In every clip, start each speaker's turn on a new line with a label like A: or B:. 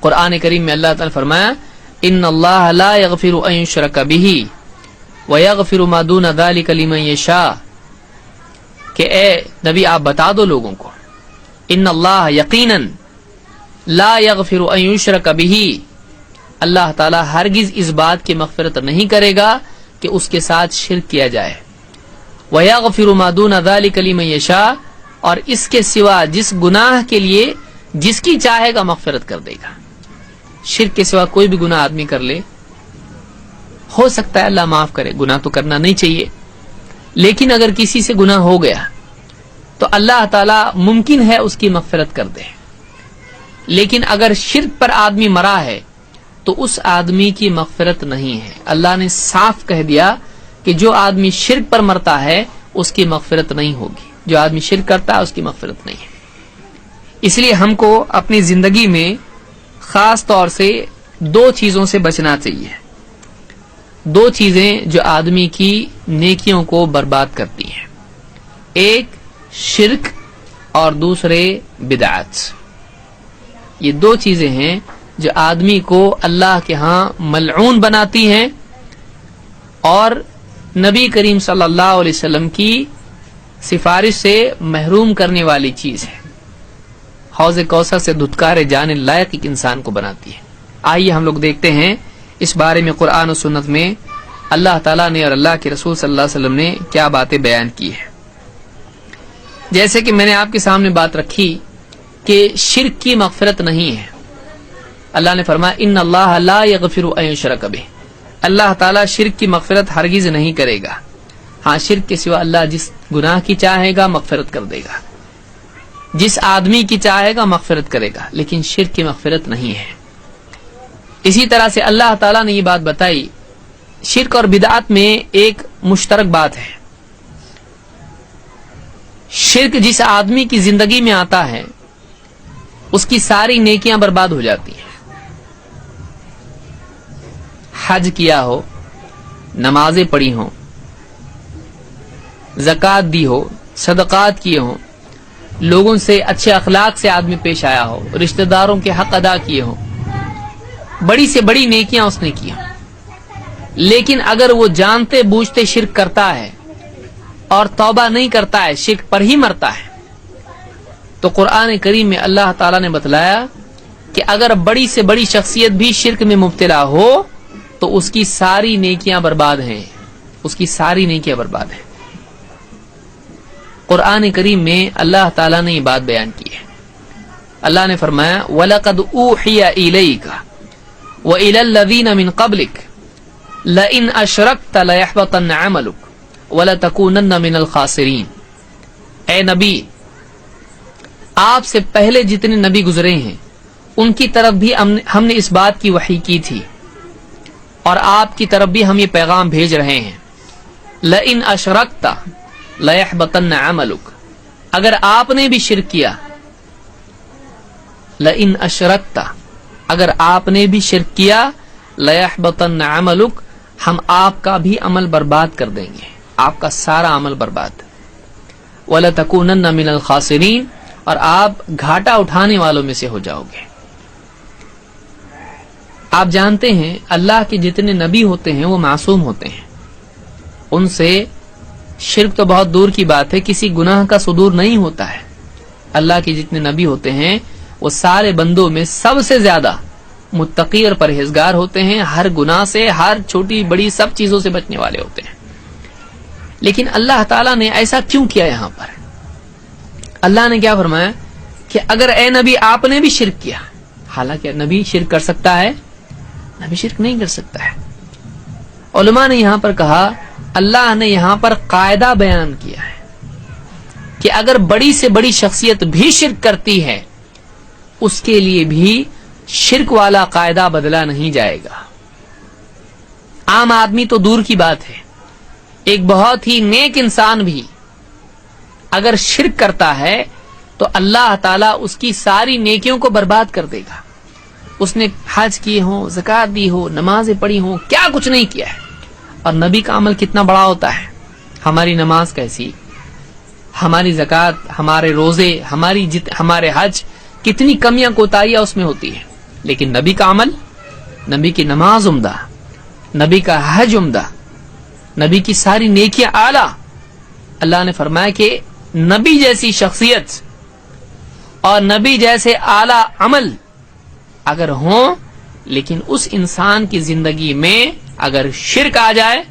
A: قرآن کریم میں اللہ تعالی نے فرمایا ان اللہ لا یغفر ان یشرک بہ ویغفر ما دون ذلک لمن یشاء، کہ اے نبی آپ بتا دو لوگوں کو ان اللہ یقیناً لا یغفر ان یشرک بہ، اللہ تعالی ہرگز اس بات کی مغفرت نہیں کرے گا کہ اس کے ساتھ شرک کیا جائے، ویغفر ما دون ذلک لمن یشاء، اور اس کے سوا جس گناہ کے لیے جس کی چاہے گا مغفرت کر دے گا۔ شرک کے سوا کوئی بھی گناہ آدمی کر لے، ہو سکتا ہے اللہ معاف کرے، گناہ تو کرنا نہیں چاہیے، لیکن اگر کسی سے گناہ ہو گیا تو اللہ تعالی ممکن ہے اس کی مغفرت کر دے، لیکن اگر شرک پر آدمی مرا ہے تو اس آدمی کی مغفرت نہیں ہے۔ اللہ نے صاف کہہ دیا کہ جو آدمی شرک پر مرتا ہے اس کی مغفرت نہیں ہوگی، جو آدمی شرک کرتا ہے اس کی مغفرت نہیں ہے۔ اس لیے ہم کو اپنی زندگی میں خاص طور سے دو چیزوں سے بچنا چاہیے، دو چیزیں جو آدمی کی نیکیوں کو برباد کرتی ہیں، ایک شرک اور دوسرے بدعت۔ یہ دو چیزیں ہیں جو آدمی کو اللہ کے ہاں ملعون بناتی ہیں اور نبی کریم صلی اللہ علیہ وسلم کی سفارش سے محروم کرنے والی چیز ہے، حوض کوثر سے دھتکارے جانے لائق ایک انسان کو بناتی ہے۔ آئیے ہم لوگ دیکھتے ہیں اس بارے میں قرآن و سنت میں اللہ تعالیٰ نے اور اللہ کے رسول صلی اللہ علیہ وسلم نے کیا باتیں بیان کی ہیں۔ جیسے کہ میں نے آپ کے سامنے بات رکھی کہ شرک کی مغفرت نہیں ہے، اللہ نے فرمایا ان اللہ لا یغفر ان یشرک بہ، اللہ تعالیٰ شرک کی مغفرت ہرگز نہیں کرے گا، ہاں شرک کے سوا اللہ جس گناہ کی چاہے گا مغفرت کر دے گا، جس آدمی کی چاہے گا مغفرت کرے گا، لیکن شرک کی مغفرت نہیں ہے۔ اسی طرح سے اللہ تعالیٰ نے یہ بات بتائی، شرک اور بدعت میں ایک مشترک بات ہے، شرک جس آدمی کی زندگی میں آتا ہے اس کی ساری نیکیاں برباد ہو جاتی ہیں، حج کیا ہو، نمازیں پڑھی ہوں، زکوٰۃ دی ہو، صدقات کیے ہوں، لوگوں سے اچھے اخلاق سے آدمی پیش آیا ہو، رشتہ داروں کے حق ادا کیے ہوں، بڑی سے بڑی نیکیاں اس نے کی ہوں، لیکن اگر وہ جانتے بوجھتے شرک کرتا ہے اور توبہ نہیں کرتا ہے، شرک پر ہی مرتا ہے، تو قرآن کریم میں اللہ تعالیٰ نے بتلایا کہ اگر بڑی سے بڑی شخصیت بھی شرک میں مبتلا ہو تو اس کی ساری نیکیاں برباد ہیں، اس کی ساری نیکیاں برباد ہیں۔ قرآن کریم میں اللہ تعالیٰ نے یہ بات بیان کی ہے، اللہ نے فرمایا وَلَقَدْ أُوحِيَ إِلَيْكَ وَإِلَى الَّذِينَ مِن قَبْلِكَ لَئِنْ أَشْرَكْتَ لَيَحْبَطَنَّ عَمَلُكَ وَلَتَكُونَنَّ مِنَ الْخَاسِرِينَ۔ اے نبی، آپ سے پہلے جتنے نبی گزرے ہیں ان کی طرف بھی ہم نے اس بات کی وحی کی تھی، اور آپ کی طرف بھی ہم یہ پیغام بھیج رہے ہیں، لَئِنْ أَشْرَكْتَ لَيَحْبَطَنَّ عَمَلُكَ، اگر آپ نے بھی شرک کیا، لَئِنْ أَشْرَكْتَ، اگر آپ نے بھی شرک کیا، لَيَحْبَطَنَّ عَمَلُكَ، ہم آپ کا بھی عمل برباد کر دیں گے، آپ کا سارا عمل برباد، وَلَتَكُونَنَّ مِنَ الْخَاسِرِينَ، اور آپ گھاٹا اٹھانے والوں میں سے ہو جاؤ گے۔ آپ جانتے ہیں اللہ کے جتنے نبی ہوتے ہیں وہ معصوم ہوتے ہیں، ان سے شرک تو بہت دور کی بات ہے، کسی گناہ کا صدور نہیں ہوتا ہے۔ اللہ کے جتنے نبی ہوتے ہیں وہ سارے بندوں میں سب سے زیادہ متقی اور پرہیزگار ہوتے ہیں، ہر گناہ سے، ہر چھوٹی بڑی سب چیزوں سے بچنے والے ہوتے ہیں۔ لیکن اللہ تعالیٰ نے ایسا کیوں کیا؟ یہاں پر اللہ نے کیا فرمایا کہ اگر اے نبی آپ نے بھی شرک کیا، حالانکہ نبی شرک کر سکتا ہے؟ نبی شرک نہیں کر سکتا ہے۔ علماء نے یہاں پر کہا، اللہ نے یہاں پر قاعدہ بیان کیا ہے کہ اگر بڑی سے بڑی شخصیت بھی شرک کرتی ہے اس کے لیے بھی شرک والا قاعدہ بدلا نہیں جائے گا۔ عام آدمی تو دور کی بات ہے، ایک بہت ہی نیک انسان بھی اگر شرک کرتا ہے تو اللہ تعالیٰ اس کی ساری نیکیوں کو برباد کر دے گا۔ اس نے حج کیے ہوں، زکوٰۃ دی ہو، نمازیں پڑھی ہوں، کیا کچھ نہیں کیا ہے، اور نبی کا عمل کتنا بڑا ہوتا ہے، ہماری نماز کیسی، ہماری زکوٰۃ، ہمارے روزے، ہمارے حج، کتنی کمیاں کوتاہیاں اس میں ہوتی ہیں، لیکن نبی کا عمل، نبی کی نماز عمدہ، نبی کا حج عمدہ، نبی کی ساری نیکیاں اعلیٰ. اللہ نے فرمایا کہ نبی جیسی شخصیت اور نبی جیسے اعلیٰ عمل اگر ہوں، لیکن اس انسان کی زندگی میں اگر شرک آ جائے،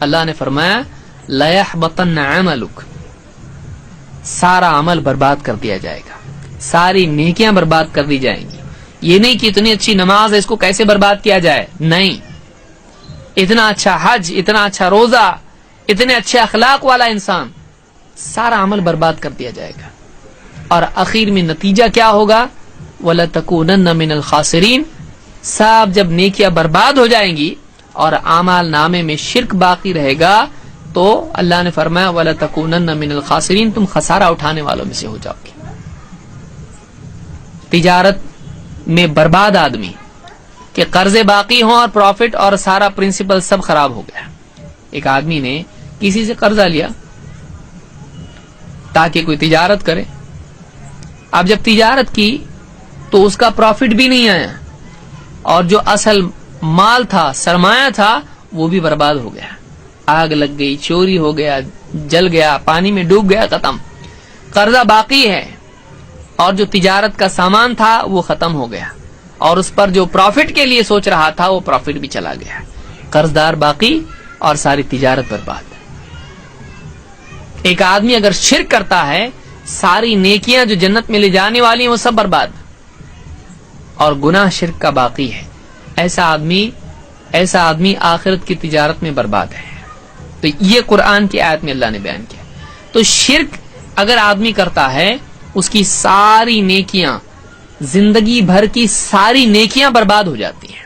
A: اللہ نے فرمایا لَيَحْبَطَنَّ عَمَلُكَ، سارا عمل برباد کر دیا جائے گا، ساری نیکیاں برباد کر دی جائیں گی. یہ نہیں کہ اتنی اچھی نماز ہے اس کو کیسے برباد کیا جائے، نہیں، اتنا اچھا حج، اتنا اچھا روزہ، اتنے اچھے اخلاق والا انسان، سارا عمل برباد کر دیا جائے گا. اور آخر میں نتیجہ کیا ہوگا؟ وَلَتَكُونَنَّ مِنَ الْخَاسِرِينَ. سب جب نیکیاں برباد ہو جائیں گی اور اعمال نامے میں شرک باقی رہے گا تو اللہ نے فرمایا وَلَتَكُونَنَّ مِنَ الْخَاسِرِينَ، تم خسارہ اٹھانے والوں میں سے ہو جاؤ گے. تجارت میں برباد آدمی کہ قرضے باقی ہوں اور پروفٹ اور سارا پرنسپل سب خراب ہو گیا. ایک آدمی نے کسی سے قرضہ لیا تاکہ کوئی تجارت کرے. اب جب تجارت کی تو اس کا پروفٹ بھی نہیں آیا اور جو اصل مال تھا، سرمایہ تھا، وہ بھی برباد ہو گیا. آگ لگ گئی، چوری ہو گیا، جل گیا، پانی میں ڈوب گیا، ختم. قرضہ باقی ہے اور جو تجارت کا سامان تھا وہ ختم ہو گیا اور اس پر جو پروفٹ کے لیے سوچ رہا تھا وہ پروفٹ بھی چلا گیا. قرض دار باقی اور ساری تجارت برباد. ایک آدمی اگر شرک کرتا ہے، ساری نیکیاں جو جنت میں لے جانے والی ہیں وہ سب برباد، اور گناہ شرک کا باقی ہے. ایسا آدمی آخرت کی تجارت میں برباد ہے. تو یہ قرآن کی آیت میں اللہ نے بیان کیا. تو شرک اگر آدمی کرتا ہے، اس کی ساری نیکیاں، زندگی بھر کی ساری نیکیاں برباد ہو جاتی ہیں.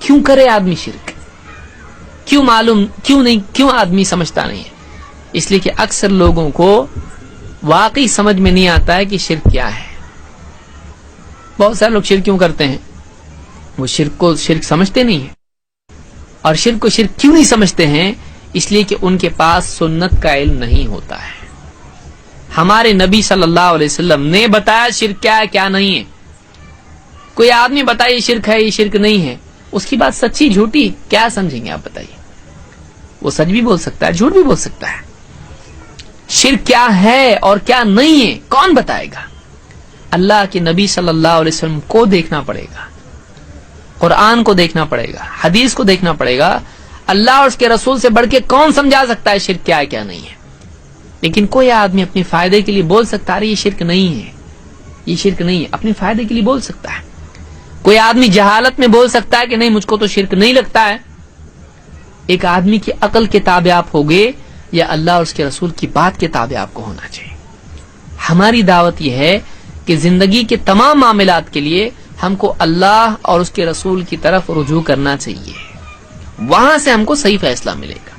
A: کیوں کرے آدمی شرک؟ کیوں آدمی سمجھتا نہیں ہے؟ اس لیے کہ اکثر لوگوں کو واقعی سمجھ میں نہیں آتا ہے کہ شرک کیا ہے. بہت سارے لوگ شرک کیوں کرتے ہیں؟ وہ شرک کو شرک سمجھتے نہیں ہیں. اور شرک کو شرک کیوں نہیں سمجھتے ہیں؟ اس لیے کہ ان کے پاس سنت کا علم نہیں ہوتا ہے. ہمارے نبی صلی اللہ علیہ وسلم نے بتایا شرک کیا ہے کیا نہیں ہے. کوئی آدمی بتائے یہ شرک ہے، یہ شرک نہیں ہے، اس کی بات سچی جھوٹی کیا سمجھیں گے آپ بتائیے؟ وہ سچ بھی بول سکتا ہے، جھوٹ بھی بول سکتا ہے. شرک کیا ہے اور کیا نہیں ہے کون بتائے گا؟ اللہ کے نبی صلی اللہ علیہ وسلم کو دیکھنا پڑے گا، قرآن کو دیکھنا پڑے گا، حدیث کو دیکھنا پڑے گا. اللہ اور اس کے رسول سے بڑھ کے کون سمجھا سکتا ہے شرک کیا ہے کیا نہیں ہے؟ لیکن کوئی آدمی اپنے فائدے کے لیے بول سکتا ہے یہ شرک نہیں ہے، یہ شرک نہیں ہے، اپنے فائدے کے لیے بول سکتا ہے. کوئی آدمی جہالت میں بول سکتا ہے کہ نہیں مجھ کو تو شرک نہیں لگتا ہے. ایک آدمی کی عقل کے تابع آپ ہوگے یا اللہ اور اس کے رسول کی بات کے تابع آپ کو ہونا چاہیے. ہماری دعوت یہ ہے کہ زندگی کے تمام معاملات کے لیے ہم کو اللہ اور اس کے رسول کی طرف رجوع کرنا چاہیے، وہاں سے ہم کو صحیح فیصلہ ملے گا.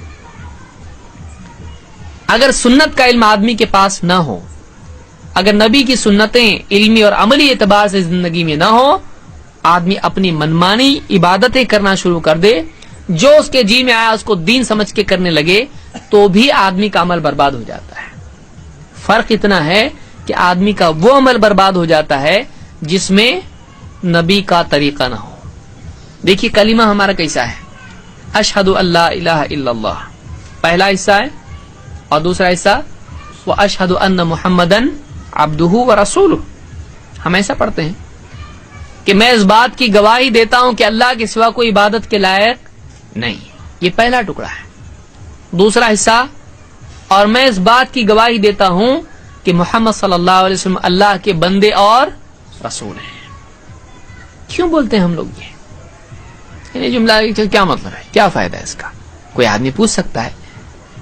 A: اگر سنت کا علم آدمی کے پاس نہ ہو، اگر نبی کی سنتیں علمی اور عملی اعتبار سے زندگی میں نہ ہو، آدمی اپنی منمانی عبادتیں کرنا شروع کر دے، جو اس کے جی میں آیا اس کو دین سمجھ کے کرنے لگے، تو بھی آدمی کا عمل برباد ہو جاتا ہے. فرق اتنا ہے کہ آدمی کا وہ عمل برباد ہو جاتا ہے جس میں نبی کا طریقہ نہ ہو. دیکھیے کلمہ ہمارا کیسا ہے، اشہد ان لا الہ الا اللہ، پہلا حصہ ہے، اور دوسرا حصہ واشہد ان محمدن عبدہ ورسولہ. ہم ایسا پڑھتے ہیں کہ میں اس بات کی گواہی دیتا ہوں کہ اللہ کے سوا کوئی عبادت کے لائق نہیں. یہ پہلا ٹکڑا ہے. دوسرا حصہ، اور میں اس بات کی گواہی دیتا ہوں کہ محمد صلی اللہ علیہ وسلم اللہ کے بندے اور رسول ہیں. کیوں بولتے ہیں ہم لوگ یہ جملہ؟ کیا مطلب ہے، کیا فائدہ ہے اس کا؟ کوئی آدمی پوچھ سکتا ہے.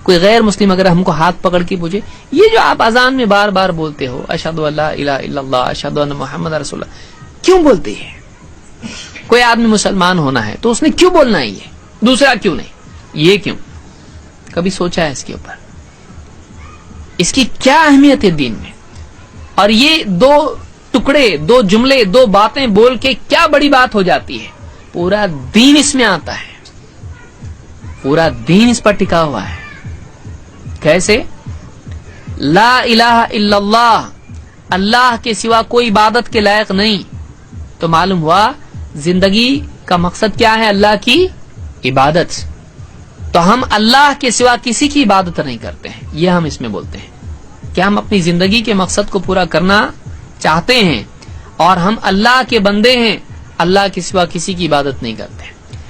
A: کوئی غیر مسلم اگر ہم کو ہاتھ پکڑ کے پوچھے یہ جو آپ اذان میں بار بار بولتے ہو اشہد ان لا الہ الا اللہ اشہد ان محمد رسول اللہ، کیوں بولتے ہیں؟ کوئی آدمی مسلمان ہونا ہے تو اس نے کیوں بولنا ہے یہ، دوسرا کیوں نہیں، یہ کیوں؟ کبھی سوچا ہے اس کے اوپر؟ اس کی کیا اہمیت ہے دین میں؟ اور یہ دو ٹکڑے، دو جملے، دو باتیں بول کے کیا بڑی بات ہو جاتی ہے؟ پورا دین اس میں آتا ہے، پورا دین اس پر ٹکا ہوا ہے. کیسے؟ لا الہ الا اللہ، اللہ کے سوا کوئی عبادت کے لائق نہیں. تو معلوم ہوا زندگی کا مقصد کیا ہے؟ اللہ کی عبادت. تو ہم اللہ کے سوا کسی کی عبادت نہیں کرتے ہیں. یہ ہم اس میں بولتے ہیں کہ ہم اپنی زندگی کے مقصد کو پورا کرنا چاہتے ہیں اور ہم اللہ کے بندے ہیں, اللہ کے سوا کسی کی عبادت نہیں کرتے.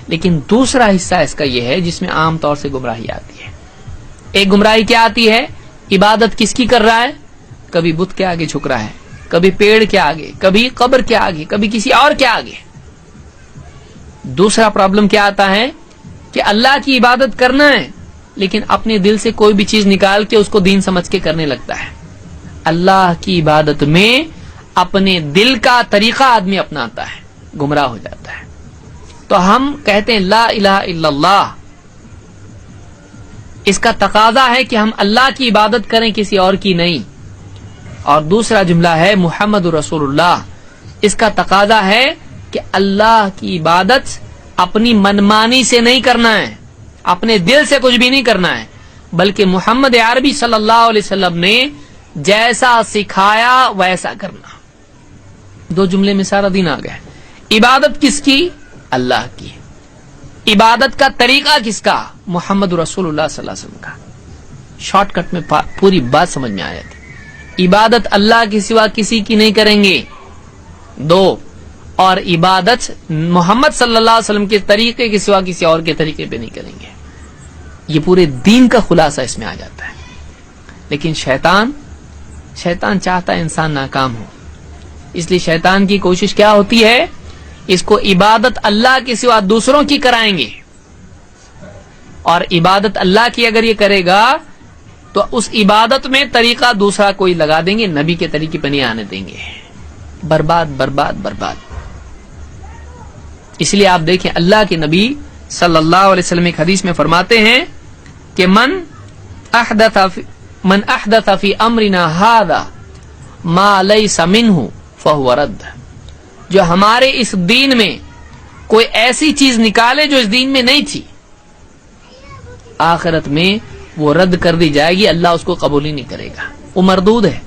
A: لیکن دوسرا حصہ اس کا یہ ہے جس میں عام طور سے گمراہی آتی ہے. ایک گمراہی کیا آتی ہے؟ عبادت کس کی کر رہا ہے؟ کبھی بت کے آگے جھک رہا ہے, کبھی پیڑ کے آگے, کبھی قبر کے آگے, کبھی کسی اور کے آگے. دوسرا پرابلم کیا آتا ہے کہ اللہ کی عبادت کرنا ہے لیکن اپنے دل سے کوئی بھی چیز نکال کے اس کو دین سمجھ کے کرنے لگتا ہے. اللہ کی عبادت میں اپنے دل کا طریقہ آدمی اپناتا ہے, گمراہ ہو جاتا ہے. تو ہم کہتے ہیں لا الہ الا اللہ, اس کا تقاضا ہے کہ ہم اللہ کی عبادت کریں, کسی اور کی نہیں. اور دوسرا جملہ ہے محمد رسول اللہ, اس کا تقاضا ہے کہ اللہ کی عبادت اپنی منمانی سے نہیں کرنا ہے, اپنے دل سے کچھ بھی نہیں کرنا ہے, بلکہ محمد عربی صلی اللہ علیہ وسلم نے جیسا سکھایا ویسا کرنا. دو جملے میں سارا دین آ گیا. عبادت کس کی؟ اللہ کی. عبادت کا طریقہ کس کا؟ محمد رسول اللہ صلی اللہ علیہ وسلم کا. شارٹ کٹ میں پوری بات سمجھ میں آ جاتی. عبادت اللہ کے سوا کسی کی نہیں کریں گے, دو, اور عبادت محمد صلی اللہ علیہ وسلم کے طریقے کے سوا کسی اور کے طریقے پہ نہیں کریں گے. یہ پورے دین کا خلاصہ اس میں آ جاتا ہے. لیکن شیطان چاہتا ہے انسان ناکام ہو, اس لیے شیطان کی کوشش کیا ہوتی ہے؟ اس کو عبادت اللہ کے سوا دوسروں کی کرائیں گے, اور عبادت اللہ کی اگر یہ کرے گا تو اس عبادت میں طریقہ دوسرا کوئی لگا دیں گے, نبی کے طریقے پہ نہیں آنے دیں گے. برباد برباد برباد. اس لیے آپ دیکھیں اللہ کے نبی صلی اللہ علیہ وسلم ایک حدیث میں فرماتے ہیں کہ من احدث فی امرنا ھذا ما لیس منہ فہو رد. جو ہمارے اس دین میں کوئی ایسی چیز نکالے جو اس دین میں نہیں تھی, آخرت میں وہ رد کر دی جائے گی, اللہ اس کو قبول ہی نہیں کرے گا, وہ مردود ہے.